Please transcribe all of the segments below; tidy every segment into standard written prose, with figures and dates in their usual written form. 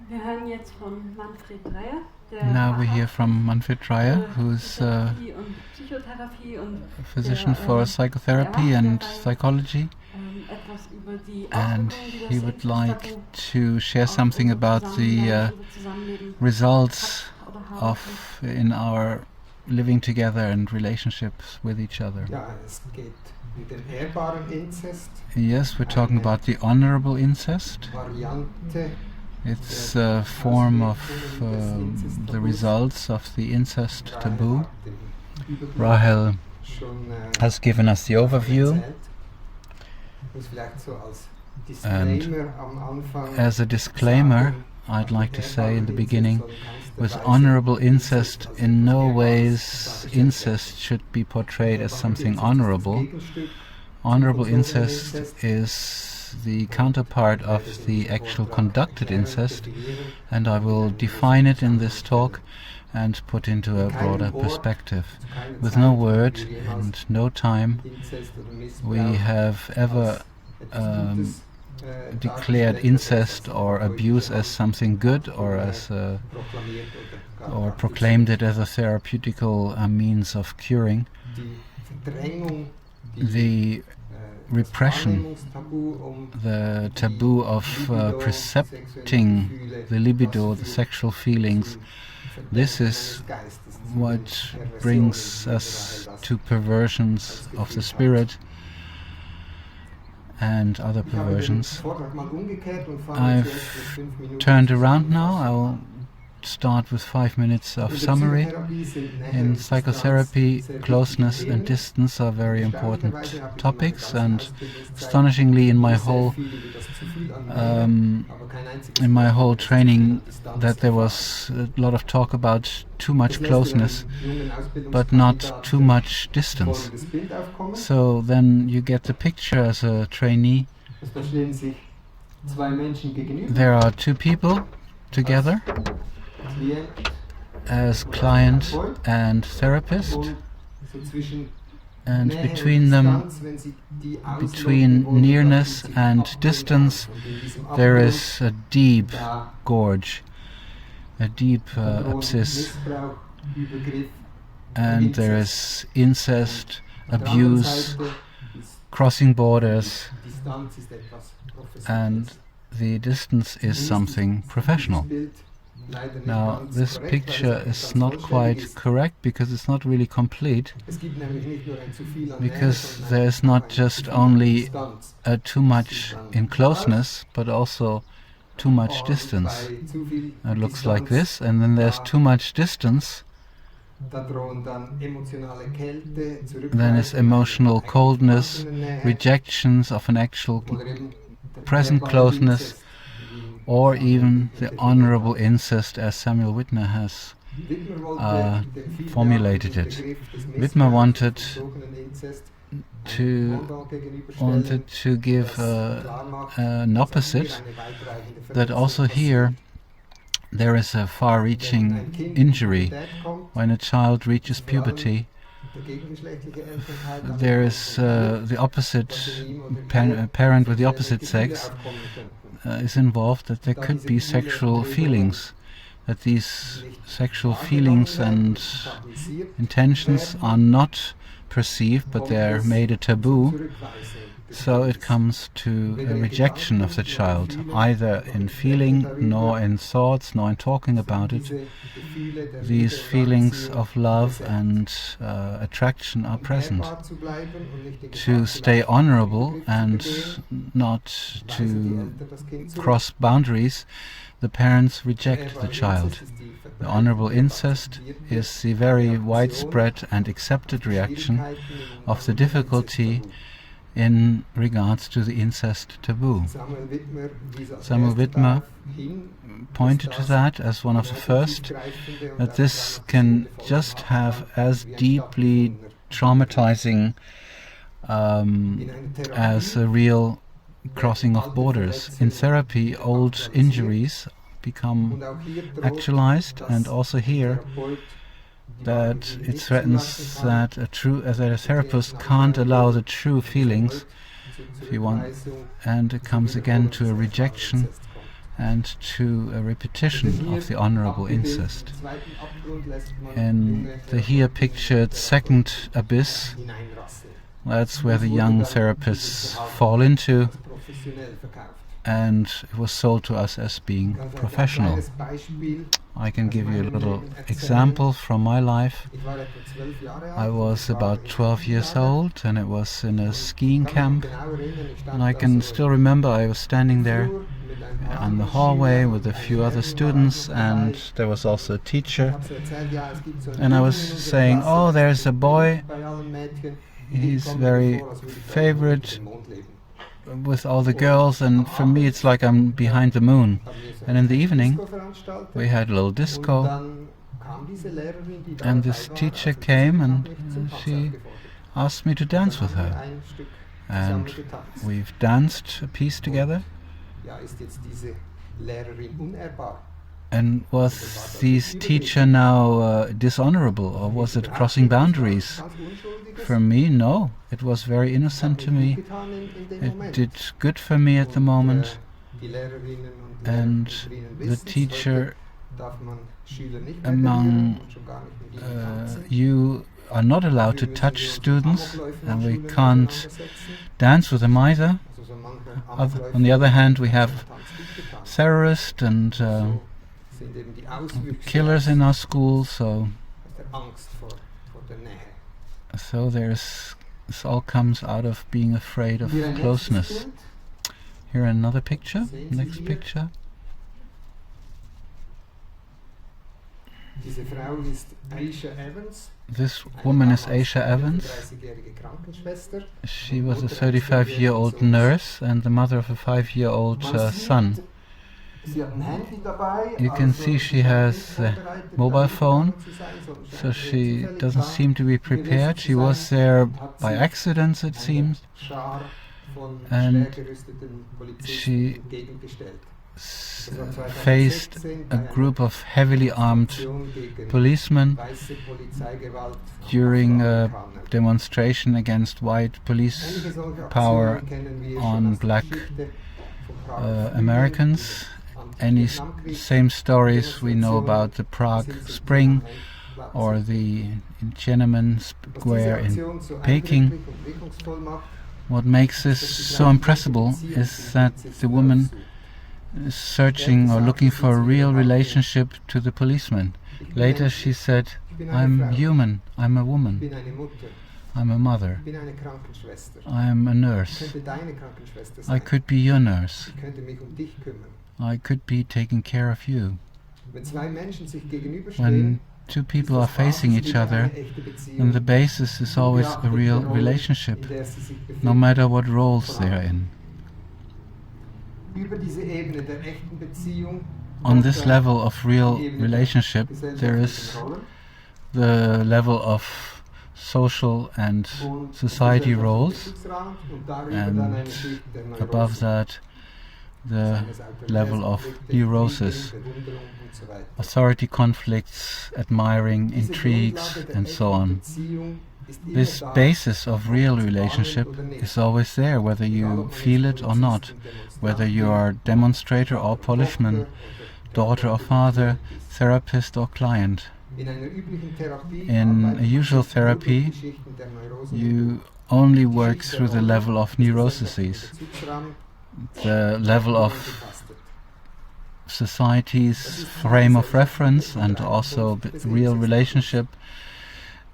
Wir hören jetzt von Manfred Dreier. Now we hear from Manfred Dreier, who's a physician for psychotherapy and psychology, and he would like to share something about the results of in our living together and relationships with each other. Yes, we're talking about the honorable incest. It's a form of the results of the incest taboo. Rahel has given us the overview, and as a disclaimer, I'd like to say in the beginning, with honorable incest, in no ways incest should be portrayed as something honorable. Honorable incest is the counterpart of the actual conducted incest, and I will define it in this talk and put into a broader perspective. With no word and no time, we have ever declared incest or abuse as something good, or as or proclaimed it as a therapeutical means of curing. The repression, the taboo of percepting the libido, the sexual feelings, this is what brings us to perversions of the spirit and other perversions. I've turned around now. I'll start with 5 minutes of summary. In psychotherapy, closeness and distance are very important topics, and astonishingly in my whole training that there was a lot of talk about too much closeness but not too much distance. So then you get the picture as a trainee. There are two people together as client and therapist, and between them, between nearness and distance, there is a deep gorge, a deep abscess, and there is incest, abuse, crossing borders, and the distance is something professional. Now, this picture is not quite correct because it's not really complete, because there is not just only too much in closeness, but also too much distance. It looks like this, and then there's too much distance. Then is emotional coldness, rejections of an actual present closeness, or even the honorable incest, as Samuel Wittmer has formulated it. Wittmer wanted to give an opposite, that also here there is a far-reaching injury. When a child reaches puberty, there is the opposite parent with the opposite sex is involved, that there could be sexual feelings, that these sexual feelings and intentions are not perceived, but they are made a taboo. So it comes to a rejection of the child, either in feeling, nor in thoughts, nor in talking about it. These feelings of love and attraction are present. To stay honorable and not to cross boundaries, the parents reject the child. The honorable incest is the very widespread and accepted reaction of the difficulty in regards to the incest taboo. Samuel Wittmer pointed to that as one of the first, that this can just have as deeply traumatizing as a real crossing of borders. In therapy, old injuries become actualized, and also here that it threatens that a therapist can't allow the true feelings, if you want, and it comes again to a rejection and to a repetition of the honorable incest. In the here pictured second abyss, that's where the young therapists fall into, and it was sold to us as being professional. I can give you a little example from my life. I was about 12 years old, and it was in a skiing camp, and I can still remember I was standing there in the hallway with a few other students, and there was also a teacher, and I was saying, "Oh, there's a boy, he's very favorite with all the girls, and for me it's like I'm behind the moon." And in the evening we had a little disco, and this teacher came and she asked me to dance with her, and we've danced a piece together. And was this teacher now dishonorable, or was it crossing boundaries? For me, no. It was very innocent to me. It did good for me at the moment. And the teacher among you are not allowed to touch students, and we can't dance with them either. On the other hand, we have terrorists and killers in our school, so this all comes out of being afraid of closeness. Here another picture, next picture. This woman is Aisha Evans. She was a 35-year-old nurse and the mother of a 5-year-old son. You can see she has a mobile phone, so she doesn't seem to be prepared. She was there by accident, it seems, and she faced a group of heavily armed policemen during a demonstration against white police power on black Americans. Any same stories we know about the Prague Spring or the Tiananmen Square in Peking. What makes this so impressible is that the woman is searching or looking for a real relationship to the policeman. Later she said, "I'm human, I'm a woman, I'm a mother, I'm a nurse. I could be your nurse. I could be taking care of you." When two people are facing each other, then the basis is always a real relationship, no matter what roles they are in. On this level of real relationship, there is the level of social and society roles, and above that the level of neurosis, authority conflicts, admiring, intrigues, and so on. This basis of real relationship is always there, whether you feel it or not, whether you are demonstrator or policeman, daughter or father, therapist or client. In a usual therapy, you only work through the level of neuroses, the level of society's frame of reference and also real relationship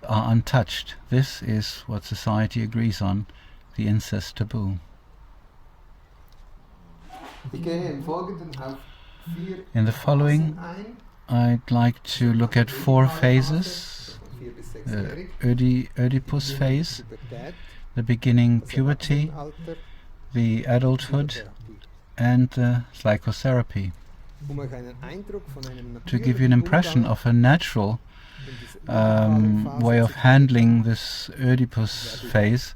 are untouched. This is what society agrees on, the incest taboo. In the following, I'd like to look at 4 phases. The Oedipus phase, the beginning puberty, the adulthood, and the psychotherapy. To give you an impression of a natural way of handling this Oedipus phase,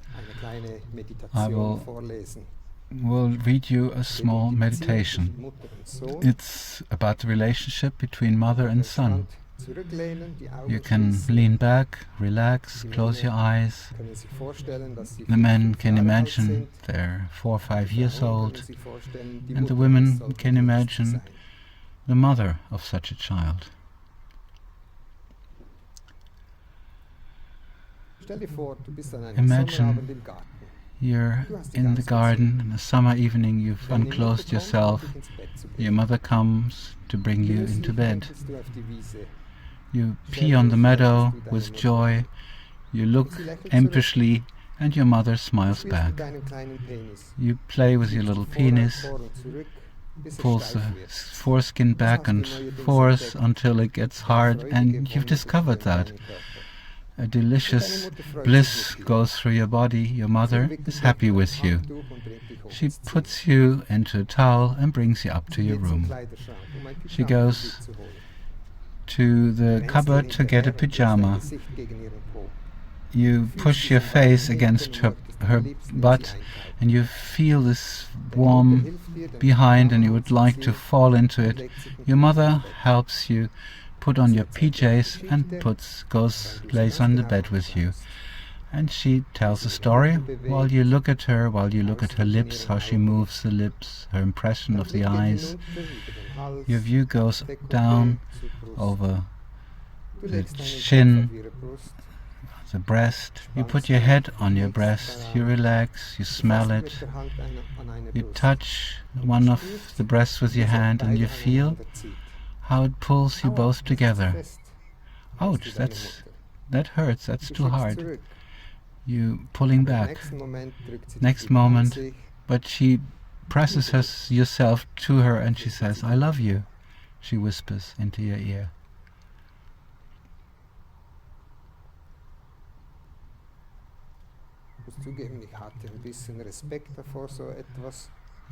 I will read you a small meditation. It's about the relationship between mother and son. You can lean back, relax, close your eyes. The men can imagine they're 4 or 5 years old, and the women can imagine the mother of such a child. Imagine you're in the garden in a summer evening, you've unclosed yourself, your mother comes to bring you into bed. You pee on the meadow with joy, you look impishly, and your mother smiles back. You play with your little penis, pulls the foreskin back and forth until it gets hard, and you've discovered that. A delicious bliss goes through your body. Your mother is happy with you. She puts you into a towel and brings you up to your room. She goes to the cupboard to get a pyjama. You push your face against her butt and you feel this warm behind and you would like to fall into it. Your mother helps you put on your PJs and lays on the bed with you. And she tells a story while you look at her lips, how she moves the lips, her impression of the eyes. Your view goes down over the chin, the breast. You put your head on your breast, you relax, you smell it. You touch one of the breasts with your hand and you feel how it pulls you both together. Ouch, that hurts, that's too hard. You pulling back. Next moment, but she presses yourself to her and she says, "I love you," she whispers into your ear.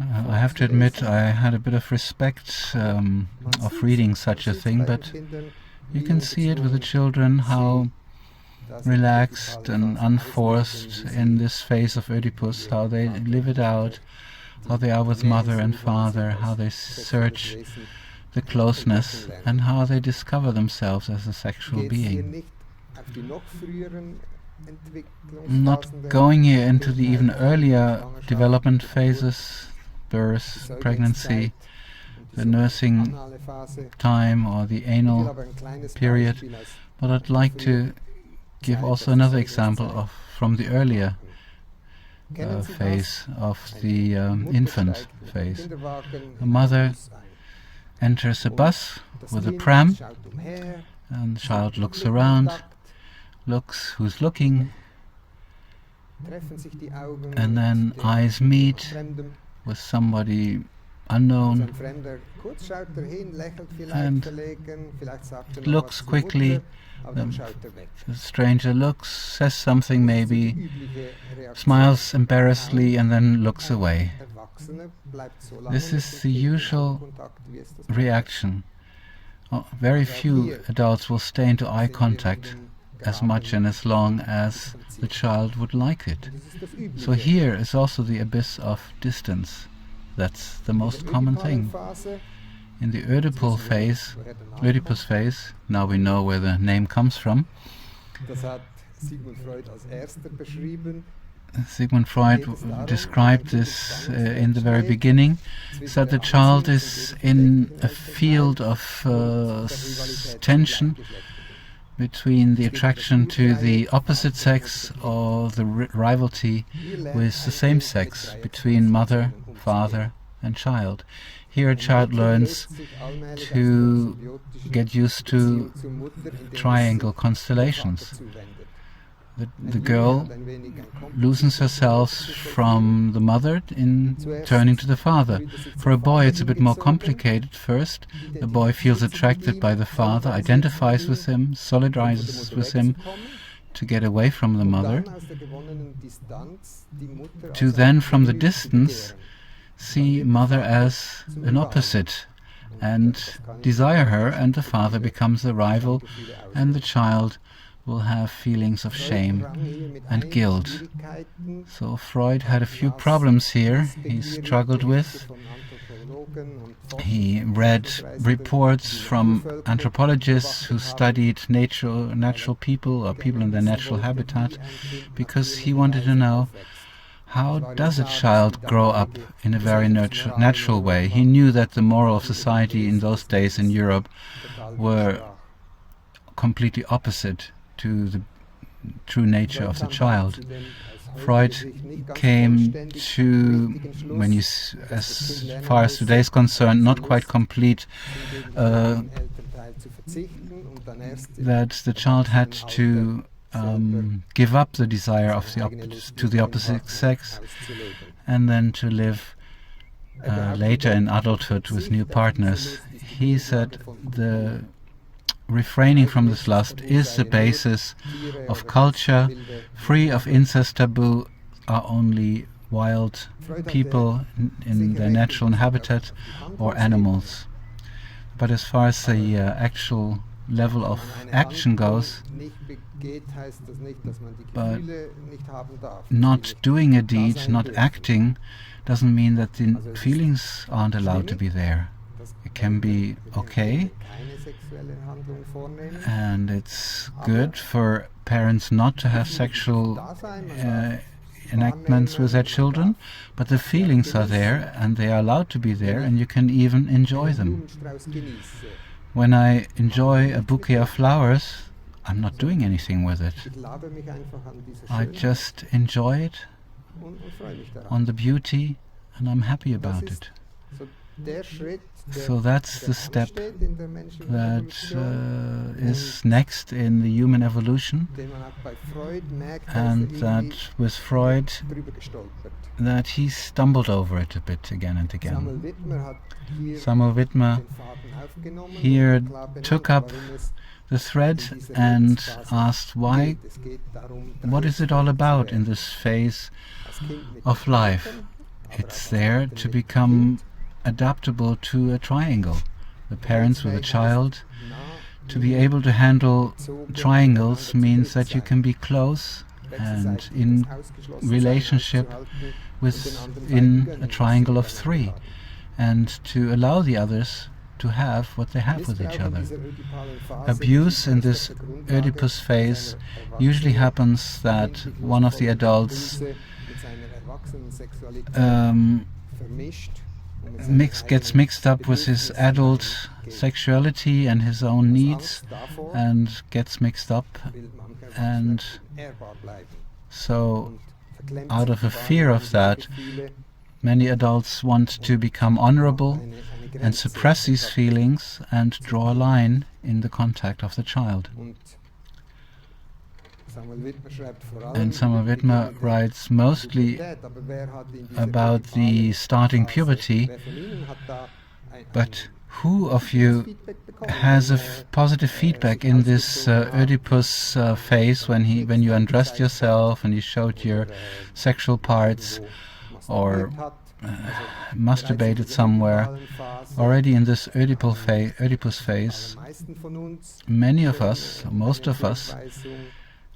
I have to admit I had a bit of respect of reading such a thing, but you can see it with the children, how relaxed and unforced in this phase of Oedipus, how they live it out, how they are with mother and father, how they search the closeness, and how they discover themselves as a sexual being. Not going here into the even earlier development phases, birth, pregnancy, the nursing time or the anal period, but I'd like to give also another example from the earlier phase of the infant phase. A mother enters a bus with a pram and the child looks around, looks who's looking, and then eyes meet with somebody unknown and looks quickly. The stranger looks, says something maybe, smiles embarrassedly and then looks away. This is the usual reaction. Very few adults will stay into eye contact as much and as long as the child would like it. So here is also the abyss of distance. That's the most common thing. In the Oedipus phase, now we know where the name comes from. Sigmund Freud described this in the very beginning, so that the child is in a field of tension between the attraction to the opposite sex or the rivalry with the same sex, between mother, father and child. Here a child learns to get used to triangle constellations. The girl loosens herself from the mother in turning to the father. For a boy it's a bit more complicated. First, the boy feels attracted by the father, identifies with him, solidarizes with him to get away from the mother, to then from the distance see mother as an opposite and desire her, and the father becomes a rival, and the child will have feelings of shame and guilt. So Freud had a few problems here he struggled with. He read reports from anthropologists who studied natural people or people in their natural habitat, because he wanted to know, how does a child grow up in a very natural way? He knew that the moral of society in those days in Europe were completely opposite to the true nature of the child. Freud came to, as far as today is concerned, not quite complete, that the child had to give up the desire of to the opposite sex, and then to live later in adulthood with new partners. He said the refraining from this lust is the basis of culture. Free of incest taboo are only wild people in their natural habitat, or animals. But as far as the actual level of action goes, but not doing a deed, not acting, doesn't mean that the feelings aren't allowed to be there. It can be okay, and it's good for parents not to have sexual enactments with their children, but the feelings are there, and they are allowed to be there, and you can even enjoy them. When I enjoy a bouquet of flowers, I'm not doing anything with it. I just enjoy it on the beauty, and I'm happy about it. So that's the step that is next in the human evolution, and that with Freud, that he stumbled over it a bit again and again. Samuel Wittmer here took up the thread and asked, what is it all about in this phase of life? It's there to become adaptable to a triangle. The parents with a child, to be able to handle triangles means that you can be close and in relationship within a triangle of three, and to allow the others to have what they have with each other. Abuse in this Oedipus phase usually happens that one of the adults gets mixed up with his adult sexuality and his own needs, and gets mixed up, and so out of a fear of that, many adults want to become honorable and suppress these feelings and draw a line in the contact of the child. And Samuel Wittmer writes mostly about the starting puberty, but who of you has a positive feedback in this Oedipus phase, when you undressed yourself and you showed your sexual parts, or masturbated somewhere? Already in this Oedipus phase, many of us, most of us,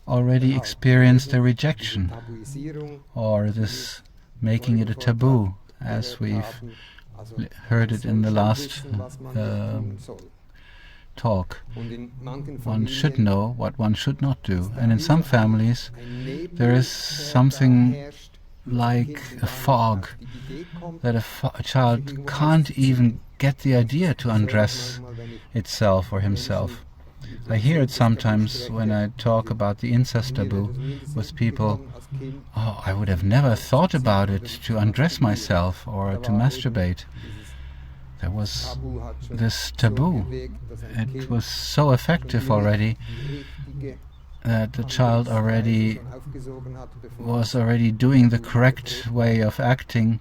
already experienced a rejection, or this making it a taboo, as we've heard it in the last talk. One should know what one should not do. And in some families there is something like a fog, that a child can't even get the idea to undress itself or himself. I hear it sometimes when I talk about the incest taboo with people. Oh, I would have never thought about it, to undress myself or to masturbate. There was this taboo. It was so effective already that the child was already doing the correct way of acting,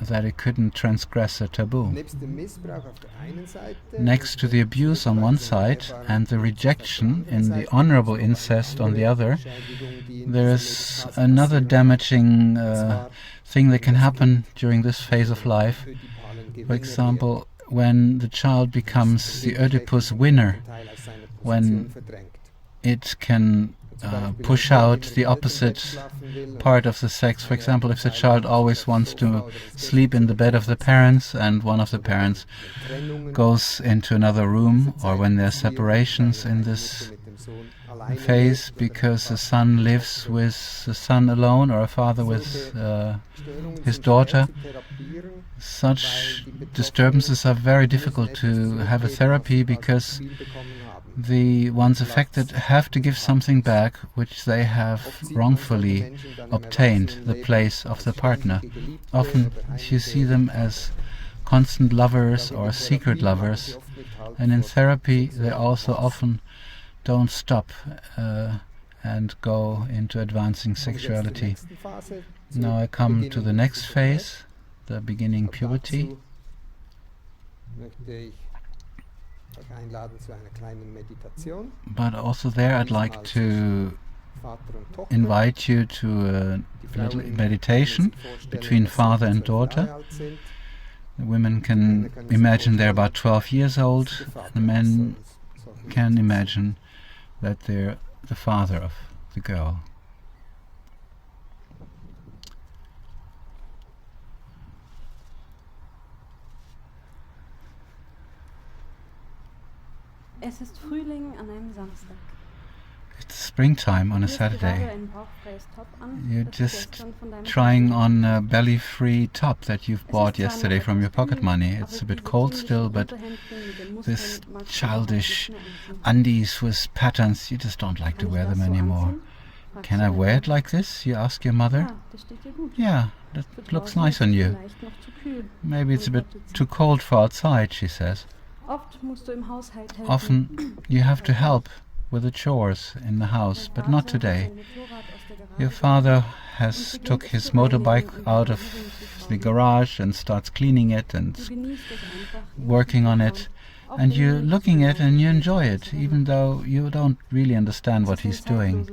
that it couldn't transgress a taboo. Next to the abuse on one side and the rejection in the honorable incest on the other, there is another damaging thing that can happen during this phase of life. For example, when the child becomes the Oedipus winner, when it can push out the opposite part of the sex. For example, if the child always wants to sleep in the bed of the parents and one of the parents goes into another room, or when there are separations in this phase because the son lives with the son alone or a father with his daughter, such disturbances are very difficult to have a therapy because the ones affected have to give something back which they have wrongfully obtained, the place of the partner. Often you see them as constant lovers or secret lovers, and in therapy they also often don't stop and go into advancing sexuality. Now I come to the next phase, the beginning puberty. But also there I'd like to invite you to a little meditation between father and daughter. The women can imagine they're about 12 years old. The men can imagine that they're the father of the girl. Es ist Frühling an einem Samstag. It's springtime on a Saturday. You're just trying on a belly-free top that you've bought yesterday from your pocket money. It's a bit cold still, but this childish undies with patterns, you just don't like to wear them anymore. Can I wear it like this? You ask your mother. Yeah, that looks nice on you. Maybe it's a bit too cold for outside, she says. Often you have to help with the chores in the house, but not today. Your father has took his motorbike out of the garage and starts cleaning it and working on it, and you're looking at it and you enjoy it, even though you don't really understand what he's doing.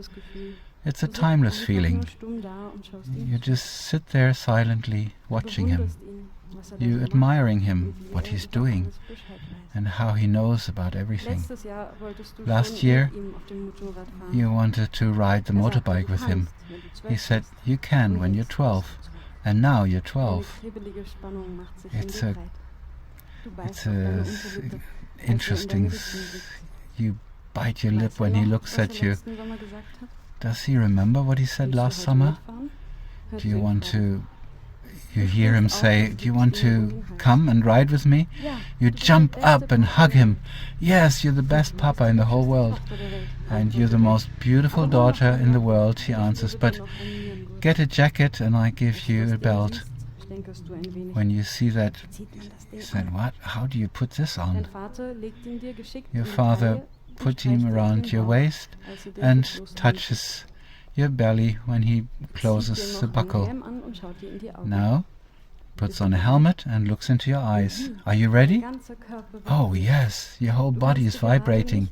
It's a timeless feeling. You just sit there silently watching him. You admiring him, what he's doing, and how he knows about everything. Last year, you wanted to ride the motorbike with him. He said, you can when you're 12, and now you're 12. It's a interesting. You bite your lip when he looks at you. Does he remember what he said last summer? Do you want to... You hear him say, do you want to come and ride with me? You jump up and hug him. Yes, you're the best papa in the whole world. And you're the most beautiful daughter in the world, he answers. But get a jacket and I give you a belt. When you see that, you said, what? How do you put this on? Your father put him around your waist and touches your belly when he closes the buckle. Now, puts on a helmet and looks into your eyes. Are you ready? Oh yes, your whole body is vibrating.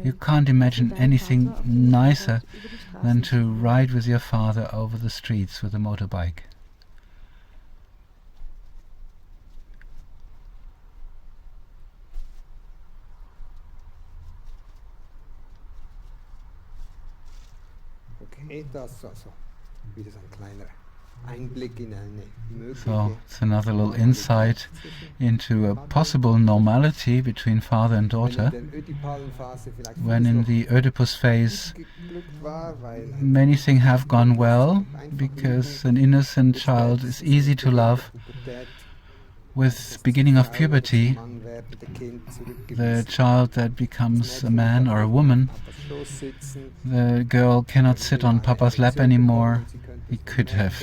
You can't imagine anything nicer than to ride with your father over the streets with a motorbike. So it's another little insight into a possible normality between father and daughter. When in the Oedipus phase, many things have gone well because an innocent child is easy to love. With beginning of puberty, the child that becomes a man or a woman, the girl cannot sit on papa's lap anymore. He could have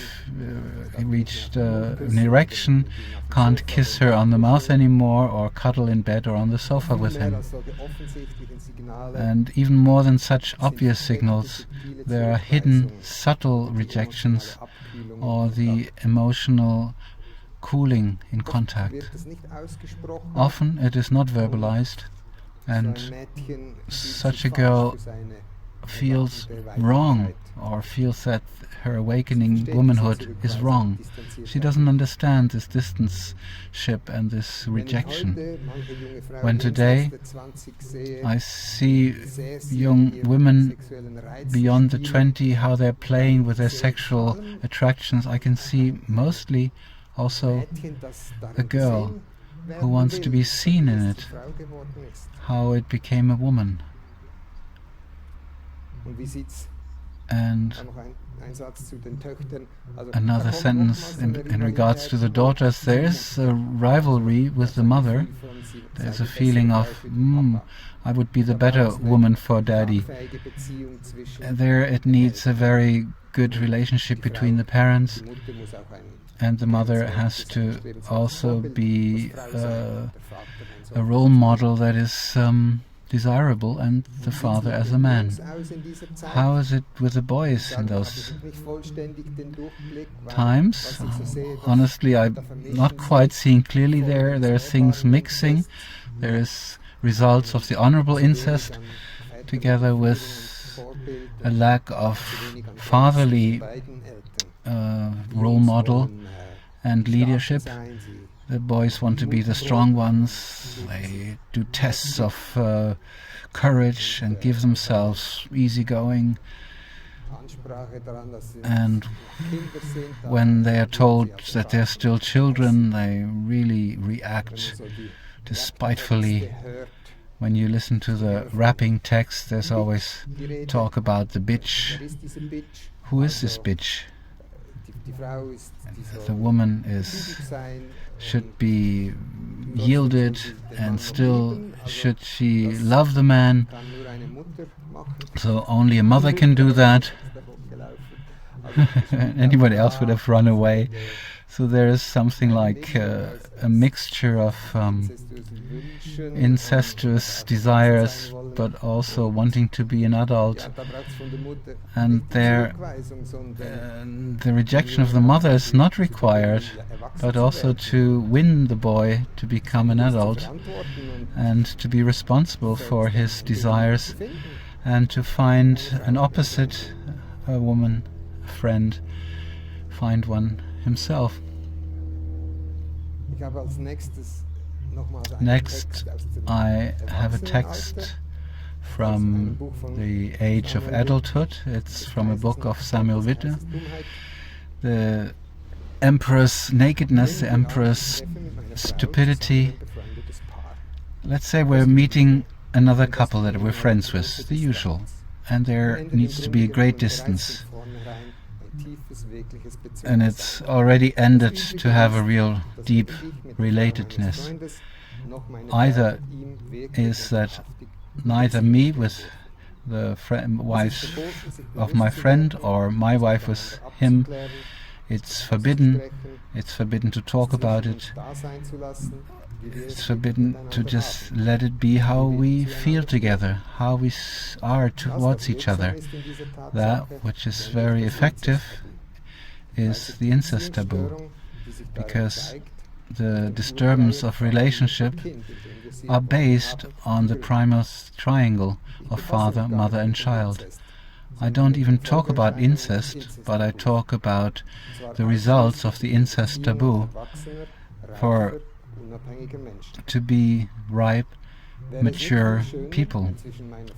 reached an erection, can't kiss her on the mouth anymore or cuddle in bed or on the sofa with him. And even more than such obvious signals, there are hidden, subtle rejections or the emotional cooling in contact. Often it is not verbalized, and such a girl feels wrong or feels that her awakening womanhood is wrong. She doesn't understand this distance-ship and this rejection. When today I see young women beyond the 20, how they're playing with their sexual attractions, I can see mostly also a girl who wants to be seen in it, how it became a woman. And another sentence in regards to the daughters, there is a rivalry with the mother. There's a feeling of, I would be the better woman for daddy. There it needs a very good relationship between the parents, and the mother has to also be a role model that is desirable, and the father as a man. How is it with the boys in those times? Honestly, I'm not quite seeing clearly there. There are things mixing. There is results of the honorable incest together with a lack of fatherly role model and leadership. The boys want to be the strong ones. They do tests of courage and give themselves easygoing. And when they are told that they're still children, they really react despitefully. When you listen to the rapping text, there's always talk about the bitch. Who is this bitch? The woman should be yielded, and still should she love the man. So only a mother can do that. Anybody else would have run away. So there is something like a mixture of incestuous desires, but also wanting to be an adult. And the rejection of the mother is not required, but also to win the boy to become an adult and to be responsible for his desires, and to find an opposite, a woman, a friend, find one himself. Next, I have a text from the age of adulthood. It's from a book of Samuel Witte. The emperor's nakedness, the emperor's stupidity. Let's say we're meeting another couple that we're friends with, the usual, and there needs to be a great distance. And it's already ended to have a real deep relatedness. Either is that neither me with the wife of my friend or my wife with him, it's forbidden to talk about it. It's forbidden to just let it be how we feel together, how we are towards each other. That which is very effective is the incest taboo, because the disturbance of relationship are based on the primal triangle of father, mother and child. I don't even talk about incest, but I talk about the results of the incest taboo for to be ripe, mature people.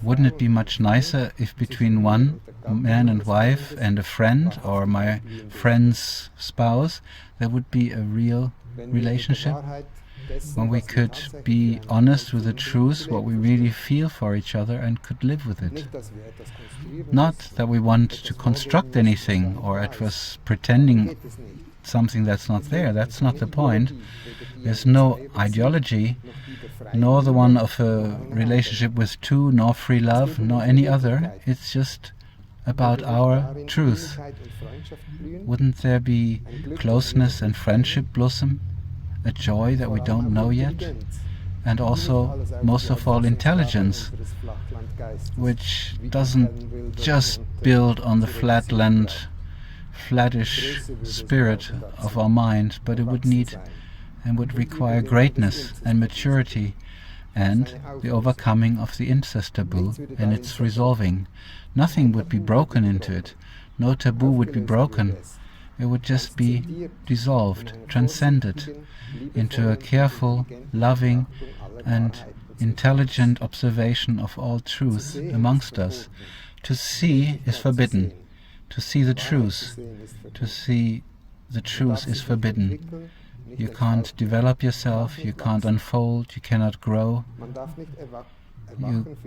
Wouldn't it be much nicer if between one man and wife and a friend or my friend's spouse there would be a real relationship, when we could be honest with the truth, what we really feel for each other, and could live with it? Not that we want to construct anything or at first pretending something that's not there. That's not the point. There's no ideology, nor the one of a relationship with two, nor free love, nor any other. It's just about our truth. Wouldn't there be closeness and friendship blossom, a joy that we don't know yet? And also, most of all, intelligence, which doesn't just build on the flattish spirit of our mind, but it would need and would require greatness and maturity and the overcoming of the incest taboo and its resolving. Nothing would be broken into it. No taboo would be broken. It would just be dissolved, transcended into a careful, loving and intelligent observation of all truth amongst us. To see is forbidden. To see the truth. To see the truth is forbidden. You can't develop yourself, you can't unfold, you cannot grow. You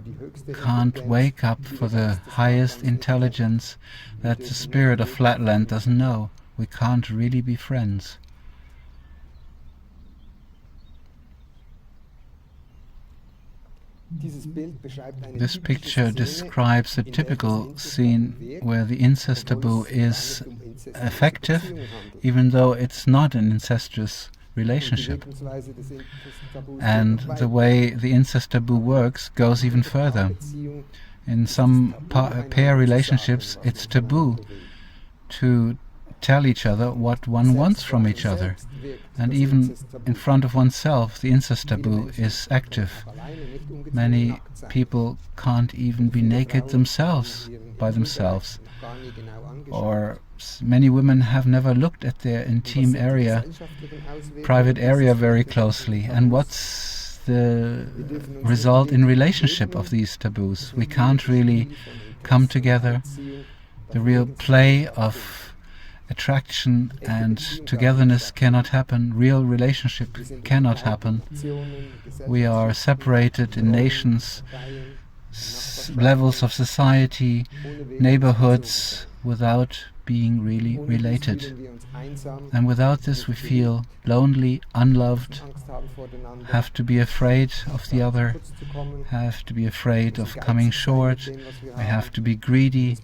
can't wake up for the highest intelligence that the spirit of Flatland doesn't know. We can't really be friends. This picture describes a typical scene where the incest taboo is effective, even though it's not an incestuous relationship. And the way the incest taboo works goes even further. In some pair relationships, it's taboo to tell each other what one wants from each other. And even in front of oneself, the incest taboo is active. Many people can't even be naked themselves, by themselves. Or many women have never looked at their intimate area, private area very closely. And what's the result in relationship of these taboos? We can't really come together. The real play of attraction and togetherness cannot happen. Real relationship cannot happen. We are separated in nations, levels of society, neighborhoods, without being really related. And without this we feel lonely, unloved, have to be afraid of the other, have to be afraid of coming short, we have to be greedy,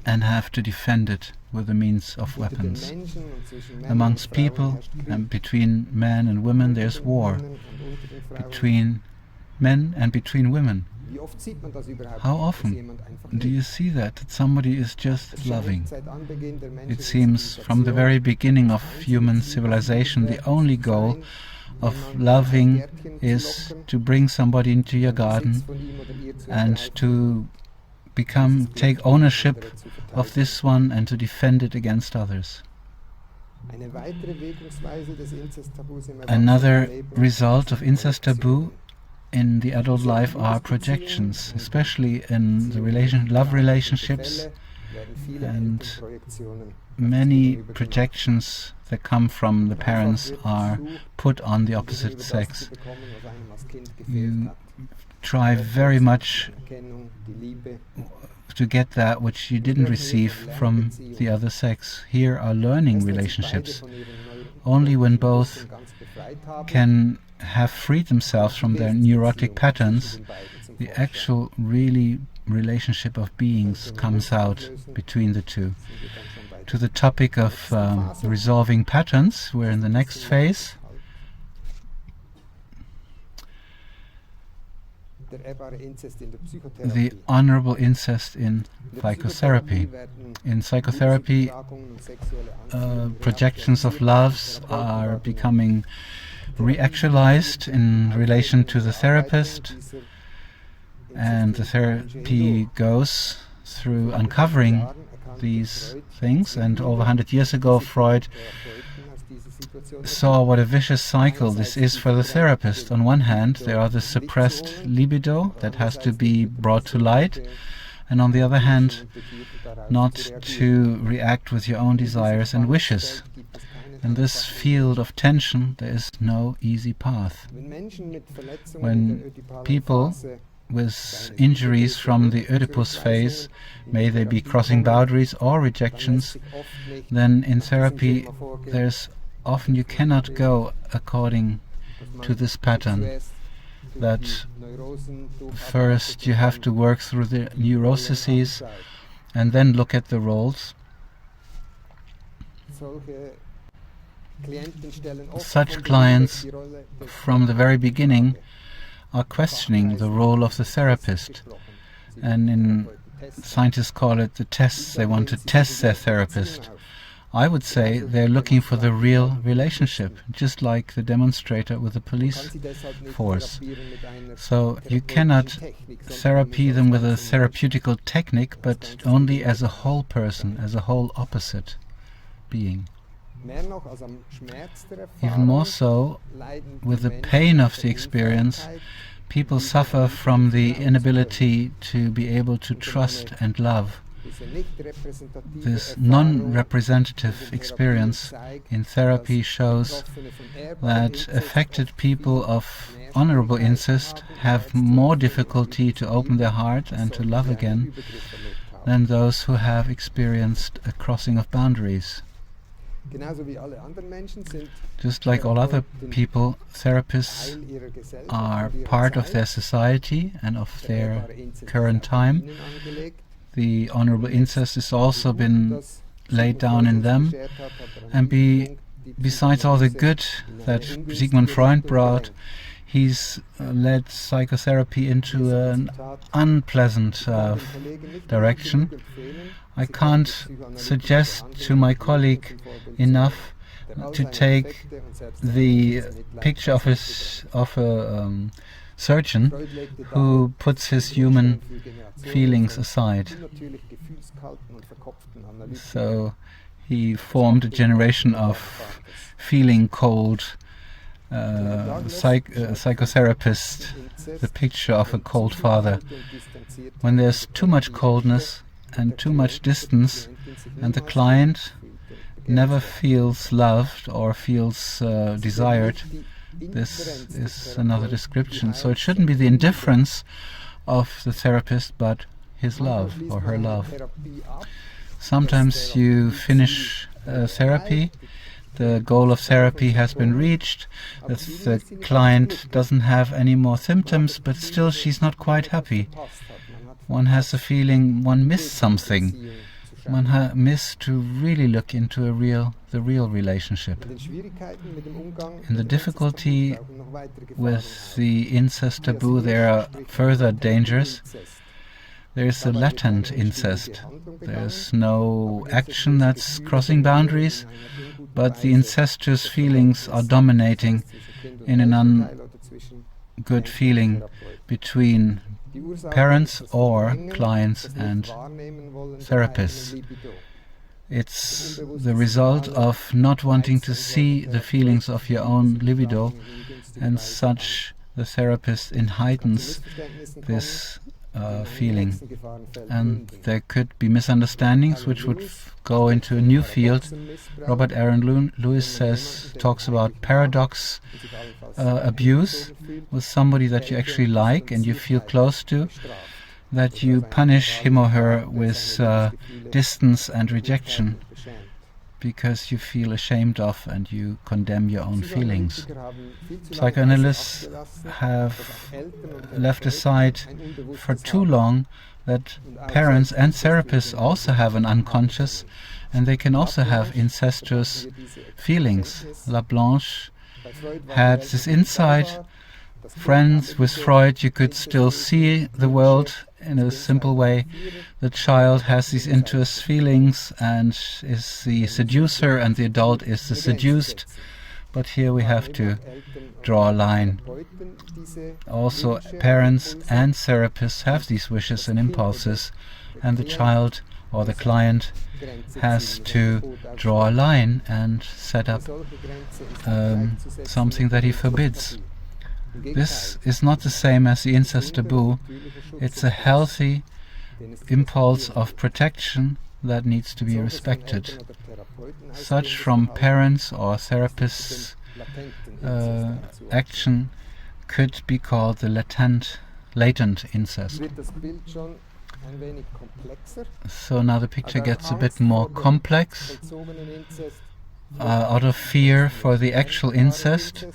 and have to defend it with the means of weapons. Amongst people and between men and women there's war. Between men and between women. How often do you see that somebody is just loving? It seems from the very beginning of human civilization the only goal of loving is to bring somebody into your garden and to take ownership of this one and to defend it against others. Another result of incest taboo in the adult life are projections, especially in the love relationships, and many projections that come from the parents are put on the opposite sex. You try very much to get that which you didn't receive from the other sex. Here are learning relationships. Only when both can have freed themselves from their neurotic patterns, the actual really relationship of beings comes out between the two. To the topic of resolving patterns, we're in the next phase. The honorable incest in psychotherapy. In psychotherapy, projections of loves are becoming reactualized in relation to the therapist, and the therapy goes through uncovering these things. And over 100 years ago, Freud saw what a vicious cycle this is for the therapist. On one hand, there are the suppressed libido that has to be brought to light, and on the other hand, not to react with your own desires and wishes. In this field of tension, there is no easy path. When people with injuries from the Oedipus phase, may they be crossing boundaries or rejections, then in therapy there's often you cannot go according to this pattern, that first you have to work through the neuroses and then look at the roles. Such clients from the very beginning are questioning the role of the therapist, and scientists call it the tests. They want to test their therapist. I would say they're looking for the real relationship, just like the demonstrator with the police force. So you cannot therapy them with a therapeutical technique, but only as a whole person, as a whole opposite being. Even more so, with the pain of the experience, people suffer from the inability to be able to trust and love. This non-representative experience in therapy shows that affected people of honorable incest have more difficulty to open their heart and to love again than those who have experienced a crossing of boundaries. Just like all other people, therapists are part of their society and of their current time. The honorable incest has also been laid down in them, and besides all the good that Sigmund Freud brought, he's led psychotherapy into an unpleasant direction. I can't suggest to my colleague enough to take the picture of a surgeon who puts his human feelings aside. So he formed a generation of feeling cold psychotherapists, the picture of a cold father. When there's too much coldness and too much distance, and the client never feels loved or feels desired, this is another description. So it shouldn't be the indifference of the therapist, but his love or her love. Sometimes you finish therapy, the goal of therapy has been reached, the client doesn't have any more symptoms, but still she's not quite happy. One has the feeling one missed something. One missed to really look into the real relationship. In the difficulty with the incest taboo, there are further dangers. There is a latent incest. There's no action that's crossing boundaries, but the incestuous feelings are dominating in an ungood feeling between parents or clients and therapists. It's the result of not wanting to see the feelings of your own libido, and such the therapist heightens this feeling. And there could be misunderstandings which would go into a new field. Robert Aaron Lewis talks about paradox abuse with somebody that you actually like and you feel close to, that you punish him or her with distance and rejection because you feel ashamed of and you condemn your own feelings. Psychoanalysts have left aside for too long that parents and therapists also have an unconscious, and they can also have incestuous feelings. Lablanche had this insight. Friends with Freud, you could still see the world in a simple way. The child has these intuitive feelings and is the seducer, and the adult is the seduced. But here we have to draw a line. Also, parents and therapists have these wishes and impulses, and the child or the client has to draw a line and set up something that he forbids. This is not the same as the incest taboo. It's a healthy impulse of protection that needs to be respected. Such from parents or therapists' action could be called the latent incest. So now the picture gets a bit more complex. Out of fear for the actual incest,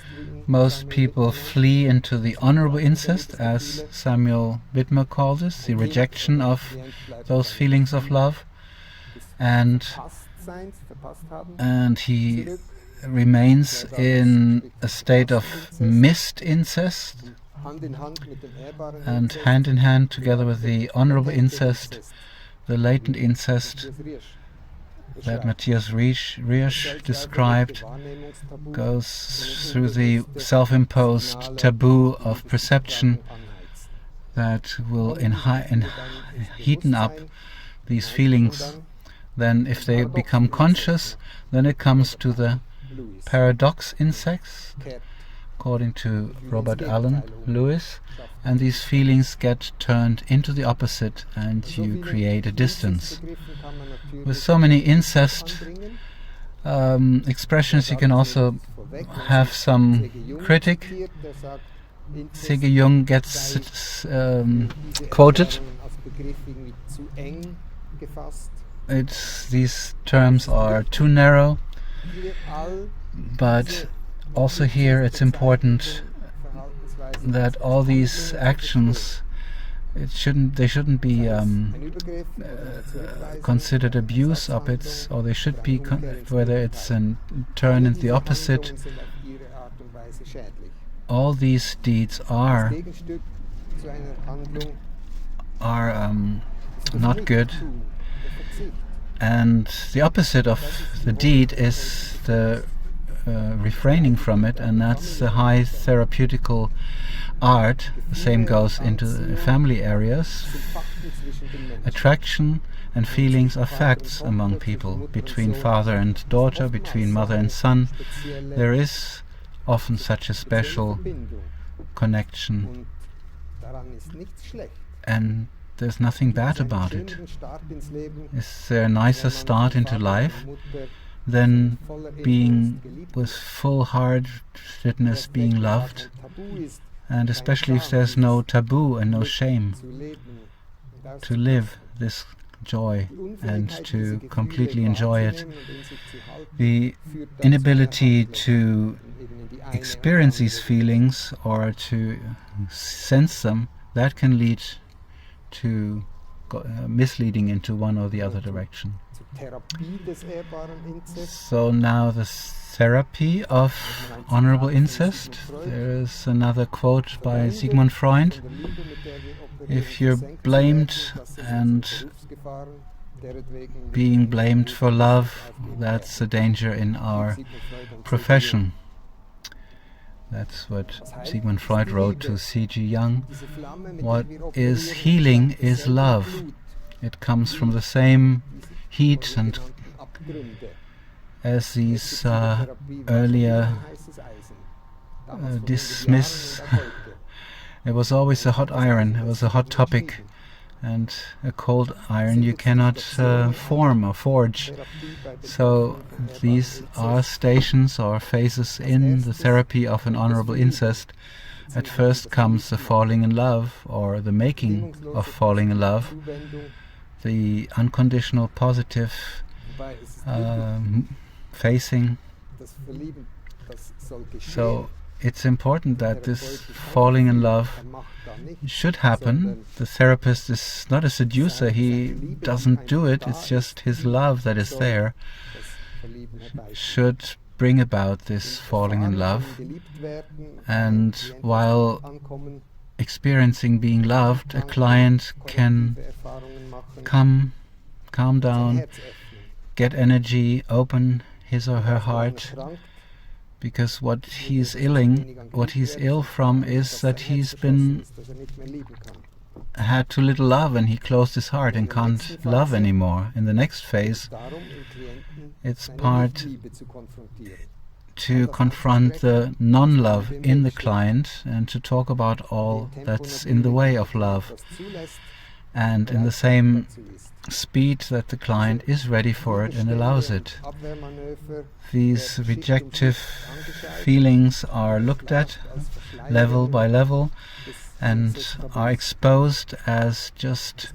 most people flee into the honorable incest, as Samuel Whitmer calls it, the rejection of those feelings of love, and he remains in a state of missed incest, and hand in hand together with the honorable incest, the latent incest that Matthias Riesch described goes through the self-imposed taboo of perception that will heaten up these feelings. Then if they become conscious, then it comes to the paradox in sex, according to Robert Allen Lewis, and these feelings get turned into the opposite and you create a distance. With so many incest expressions, you can also have some critic. C.G. Jung gets quoted. These terms are too narrow, but also here it's important that all these actions, they shouldn't be considered abuse of it, or they should be whether it's a turn in the opposite. All these deeds are not good, and the opposite of the deed is the refraining from it, and that's the high therapeutical art. The same goes into the family areas. Attraction and feelings are facts among people, between father and daughter, between mother and son. There is often such a special connection, and there's nothing bad about it. Is there a nicer start into life than being with full heartedness being loved, and especially if there's no taboo and no shame, to live this joy and to completely enjoy it. The inability to experience these feelings or to sense them, that can lead to misleading into one or the other direction. So now the therapy of honorable incest. There is another quote by Sigmund Freud. If you're blamed and being blamed for love, that's a danger in our profession. That's what Sigmund Freud wrote to C.G. Jung. What is healing is love. It comes from the same heat and as these earlier dismiss. It was always a hot iron. It was a hot topic, and a cold iron you cannot form or forge. So these are stations or phases in the therapy of an honorable incest. At first comes the falling in love, or the making of falling in love, the unconditional positive facing. So it's important that this falling in love should happen. The therapist is not a seducer, he doesn't do it, it's just his love that is there, should bring about this falling in love. And while experiencing being loved, a client can calm down, get energy, open his or her heart, because what he's ill from is that he's had too little love, and he closed his heart and can't love anymore. In the next phase, it's part to confront the non-love in the client and to talk about all that's in the way of love, and in the same speed that the client is ready for it and allows it. These rejective feelings are looked at level by level and are exposed as just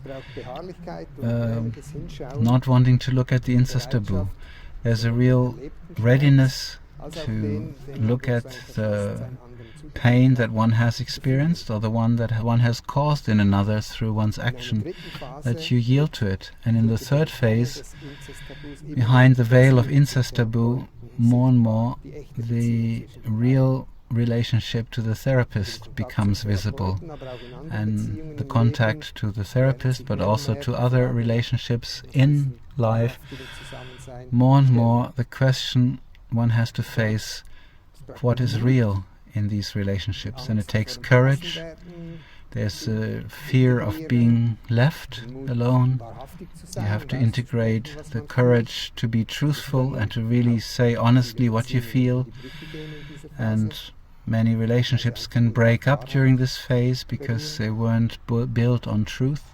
not wanting to look at the incest taboo. There's a real readiness to look at the pain that one has experienced, or the one that one has caused in another through one's action, that you yield to it. And in the third phase, behind the veil of incest taboo, more and more the real relationship to the therapist becomes visible, and the contact to the therapist, but also to other relationships in life. More and more the question one has to face: what is real in these relationships? And it takes courage. There's a fear of being left alone. You have to integrate the courage to be truthful and to really say honestly what you feel. And many relationships can break up during this phase because they weren't built on truth.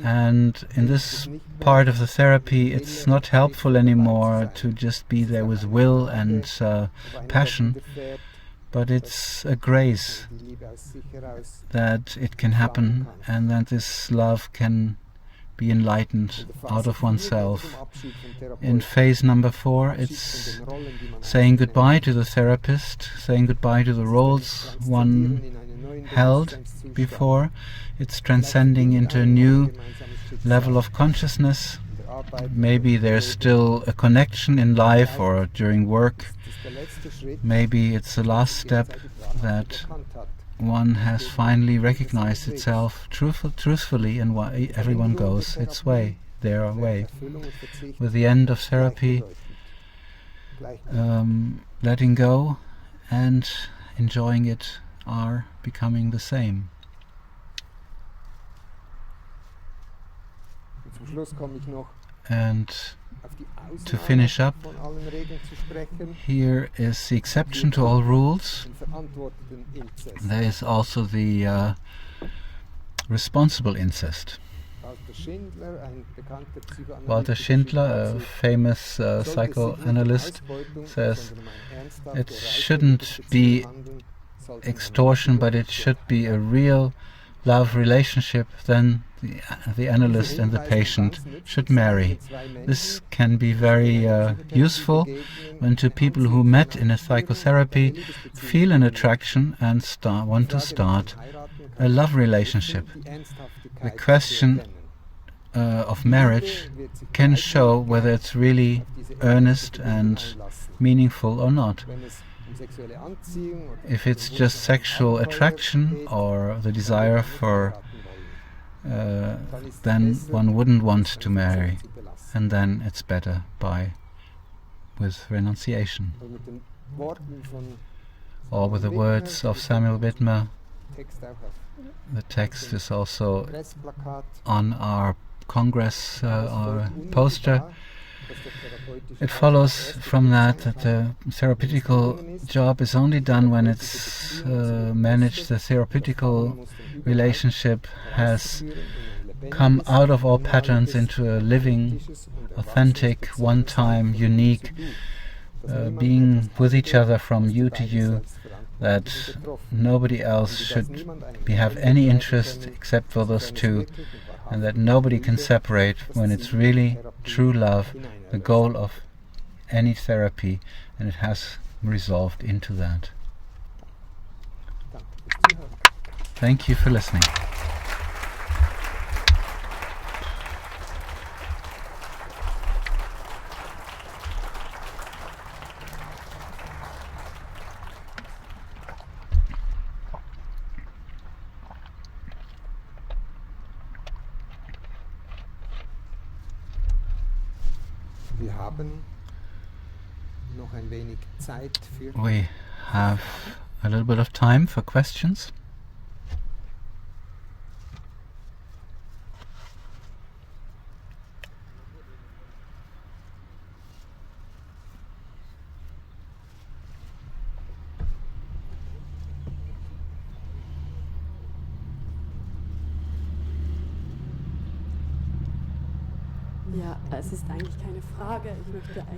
And in this part of the therapy, it's not helpful anymore to just be there with will and passion, but it's a grace that it can happen and that this love can be enlightened out of oneself. In phase number 4, it's saying goodbye to the therapist, saying goodbye to the roles one held before. It's transcending into a new level of consciousness. Maybe there's still a connection in life or during work. Maybe it's the last step that one has finally recognized itself truthfully, and everyone goes its way, their way. With the end of therapy, letting go and enjoying it are becoming the same. And to finish up, here is the exception to all rules. There is also the responsible incest. Walter Schindler, a famous psychoanalyst, says it shouldn't be extortion, but it should be a real love relationship. Then the analyst and the patient should marry. This can be very useful when two people who met in a psychotherapy feel an attraction and want to start a love relationship. The question of marriage can show whether it's really earnest and meaningful or not. If it's just sexual attraction or the desire for then one wouldn't want to marry, and then it's better with renunciation. Or with the words of Samuel Wittmer, the text is also on our Congress our poster. It follows from that the therapeutical job is only done when it's managed, the therapeutical relationship has come out of all patterns into a living, authentic, one-time, unique being with each other from you to you, that nobody else should have any interest except for those two, and that nobody can separate when it's really true love, the goal of any therapy, and it has resolved into that. Thank you for listening. We have a little bit of time for questions.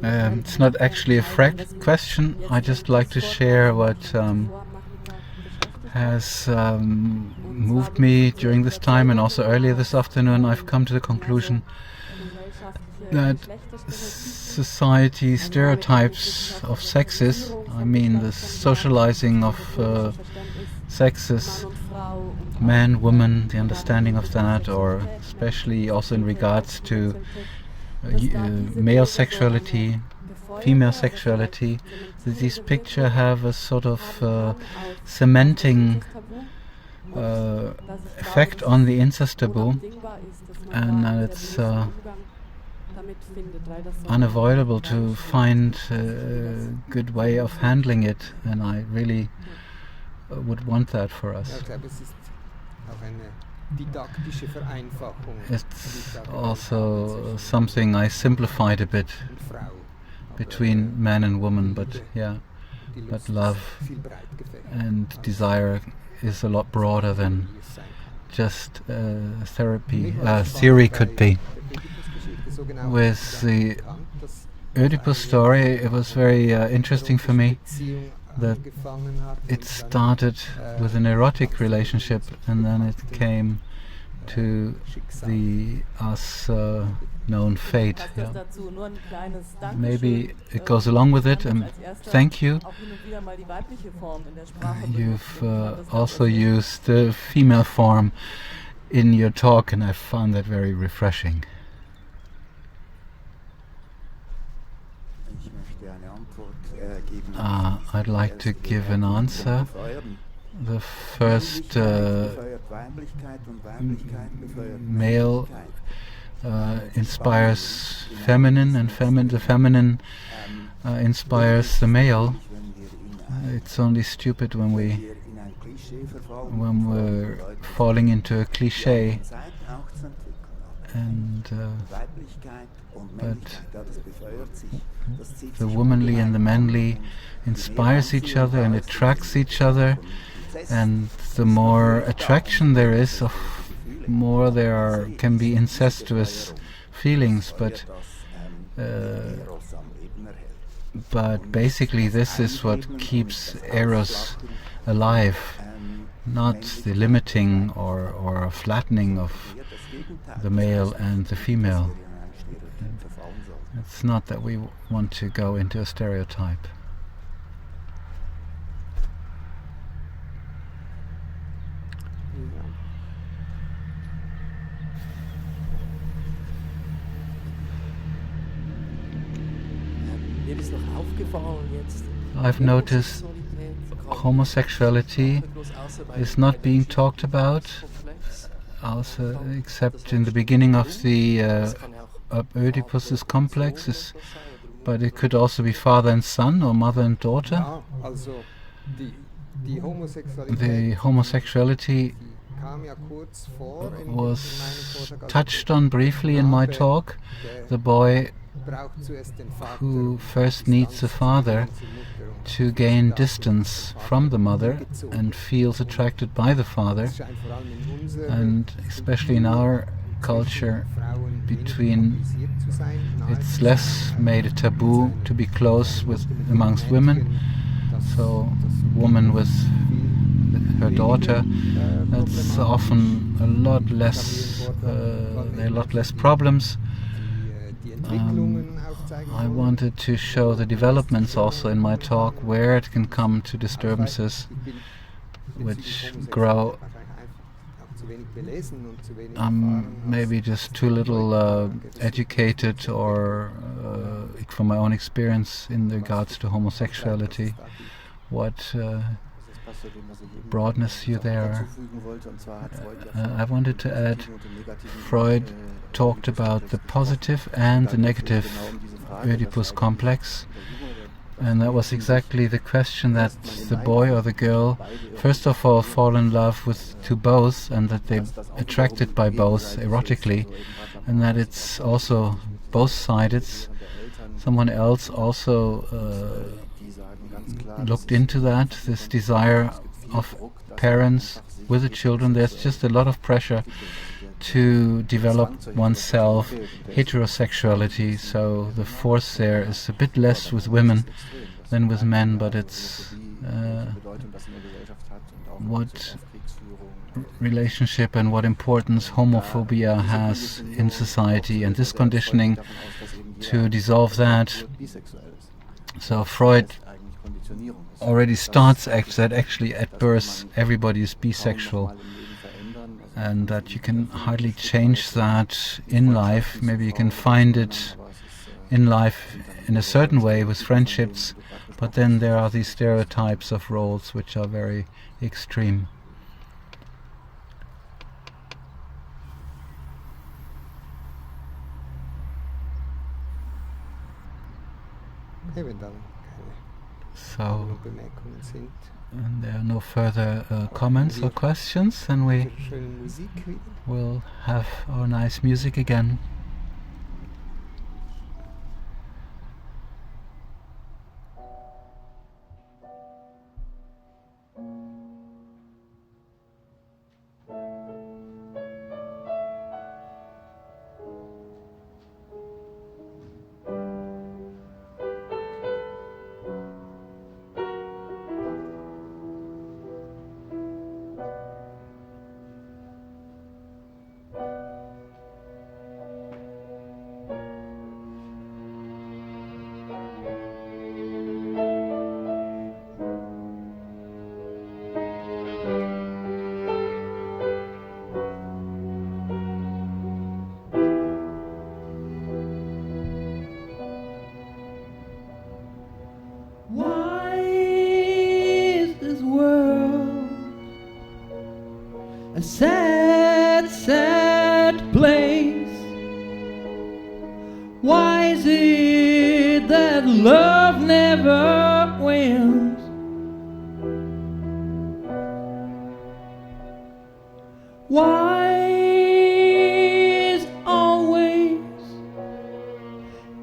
It's not actually a question. I just like to share what has moved me during this time, and also earlier this afternoon. I've come to the conclusion that society stereotypes of sexes, I mean the socializing of sexes, man, woman, the understanding of that, or especially also in regards to male sexuality, female sexuality, these pictures have a sort of cementing effect on the incest taboo, and it's unavoidable to find a good way of handling it, and I really would want that for us. It's also something I simplified a bit between man and woman, but love and desire is a lot broader than just theory could be. With the Oedipus story, it was very interesting for me that it started with an erotic relationship, and then it came to the known fate. Maybe it goes along with it, and thank you. You've also used the female form in your talk, and I found that very refreshing. I'd like to give an answer. The first male inspires feminine, and the feminine inspires the male. It's only stupid when we're falling into a cliché, and but the womanly and the manly inspires each other and attracts each other, and the more attraction there is, more there can be incestuous feelings, but basically this is what keeps Eros alive, not the limiting or flattening of the male and the female. It's not that we want to go into a stereotype. I've noticed homosexuality is not being talked about, also except in the beginning of the Oedipus's complex, but it could also be father and son or mother and daughter. The homosexuality was touched on briefly in my talk. The boy who first needs a father to gain distance from the mother and feels attracted by the father, and especially in our culture, it's less made a taboo to be close with amongst women. So woman with her daughter, that's often a lot less. There are a lot less problems. I wanted to show the developments also in my talk, where it can come to disturbances which grow. I'm maybe just too little educated, or from my own experience in regards to homosexuality, what broadness you there. I wanted to add, Freud talked about the positive and the negative Oedipus complex, and that was exactly the question, that the boy or the girl first of all fall in love to both, and that they're attracted by both erotically, and that it's also both-sided. Someone else also looked into that, this desire of parents with the children. There's just a lot of pressure to develop oneself, heterosexuality, so the force there is a bit less with women than with men, but it's what relationship and what importance homophobia has in society, and this conditioning to dissolve that. So Freud already starts that actually at birth everybody is bisexual, and that you can hardly change that in life. Maybe you can find it in life in a certain way with friendships, but then there are these stereotypes of roles which are very extreme. Okay, wenn dann keine So, Bemerkungen sind. and there are no further comments or questions, then we Schöne Musik wieder. will have our nice music again. Why is this world a sad, sad place? Why is it that love never wins? Why is always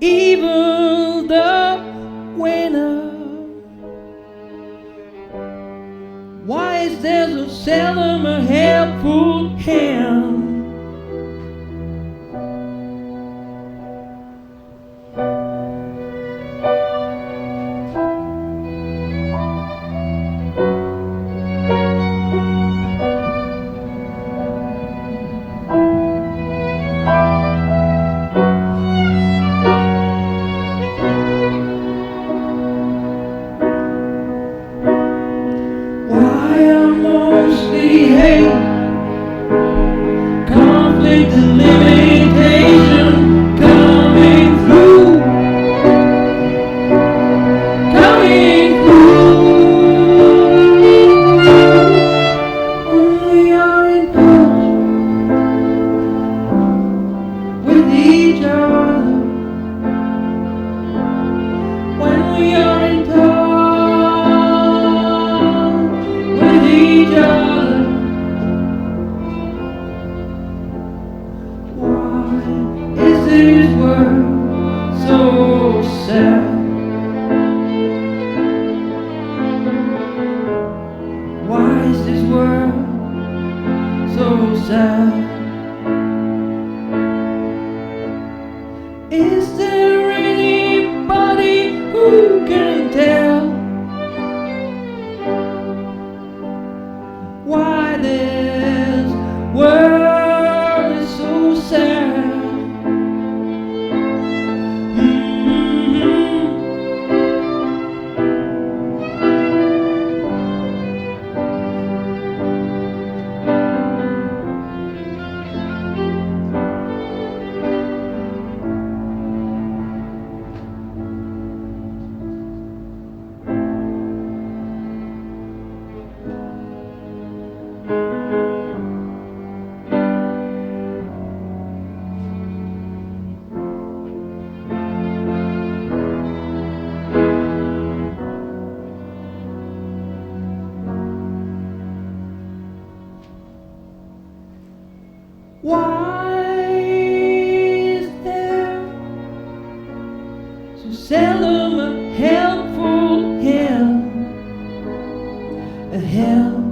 evil the winner? Why is there so seldom a helpful hand? Why are mostly hate, conflict and limitation coming through? When we are in touch with each other, when we are in touch with each other, why is this world so sad? Why is this world so sad? Is there anybody who can tell why this world is so sad? Why is there so seldom a helpful hand? A help